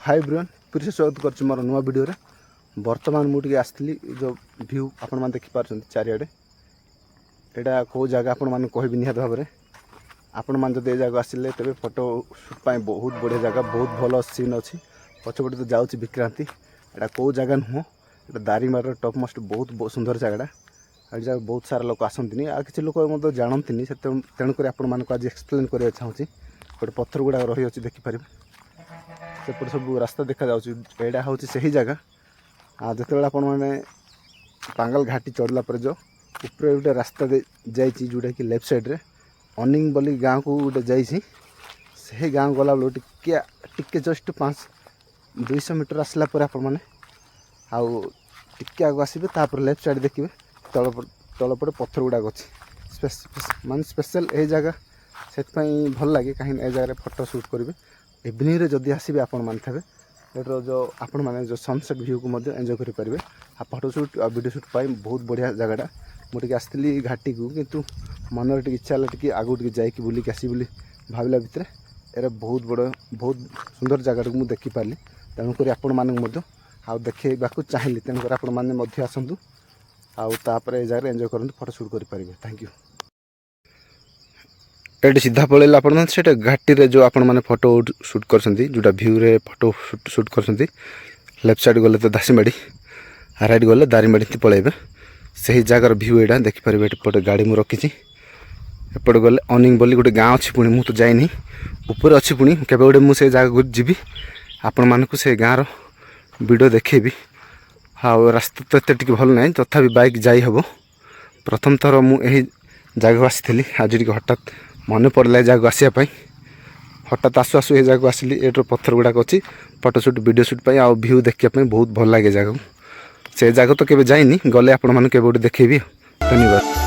हाय Brian फिर से स्वागत कर मोर नुआ वीडियो रे। बर्तमान मुझे आसती जो व्यू आपण मैंने देखिपार चारिड़े यहाँ कौ जगह आपण मैंने कहबी निहत भाव में आपण मैंने जब जगह आसिले तेज फोटो शूट बहुत बढ़िया जगह बहुत भल सीन अच्छी पछपटे तो जाऊँगी विक्रांति यहाँ कौ जगह नुह ये दारिंगबाड़ टॉप मोस्ट बहुत सुंदर जगह जगह बहुत सारा लोक आसती आ किसी लोक मतलब जानती तेणुक आज एक्सप्लेन करने चाहूँगी गोटे पत्थर गुड़ा रही अच्छी देखिपारे सेपटे सब रास्ता देखा यहाँ हूँ से ही जगह जिते आपण मैंने पांगल घाटी चढ़ला पर जो ऊपर गोटे रास्ता जाइए जोटा कि लेफ्ट साइड रे अनिंग बोली गाँव को गोटे जाइए गाँव गला बेलू टिके जस्ट 200 मीटर आसला आपण मैंने आउ टिके आगे आसबे लेफ्ट साइड देखिए तलपटे पत्थर गुड़ाक अच्छी मान स्पेशल ये जगह से भल लगे कहीं जगह फोटो शूट करेंगे इवनिंग रे जदि आसबे आपण मान थे एटर जो आपण मैंने जो सनसेट व्यू को एंजॉय करेंगे आ फोटो शूट आ वीडियो शूट पाई बहुत बढ़िया जगहटा मुझे आसती घाटी को किंतु मन टे इच्छा है आगू जाकि बुलिक आसी भाविला भितर यार बहुत बड़ बहुत सुंदर जगह को मुझे देखिपारि तेणुक आपण मानक देखा चाहिए तेणुक आपण मैंने आसतु आउे जगह एंजॉय करूँ फोटो शूट करेंगे। Thank you. ये सीधा पड़े आप घाटी रे जो आपण मैंने फोटो शूट कर जोटा व्यू रे फोटो शूट कर लेफ्ट साइड गले तो दासीमाड़ी राइट गले दारिंगबाड़ी पलैबे से ही जगार व्यू यहाँ देखिपारे एपटे गाड़ी मुझे रखी एपटे गले अनिंग बोली गोटे गाँव अच्छी पुणी मुझे तो जाइनी ऊपर अच्छी पुणी के गोटे मुझे जगह को जी आपण मानक से गाँव वीडियो देखेबी हाँ रास्ता तो एत भल ना तथापि बाइक जाई हबो प्रथम थर मुझे जगह आसी आज हठात मन पड़ला जगह आसापी हठात आसु आसु ये जगह आसली ये पत्थर गुड़ाक अच्छी फोटो शूट वीडियो शूट आउ व्यू देखापी बहुत भल लगे जगह से जगह तो केवे जाइनी गले आपण मानक केवे गोटे देखेबी। धन्यवाद।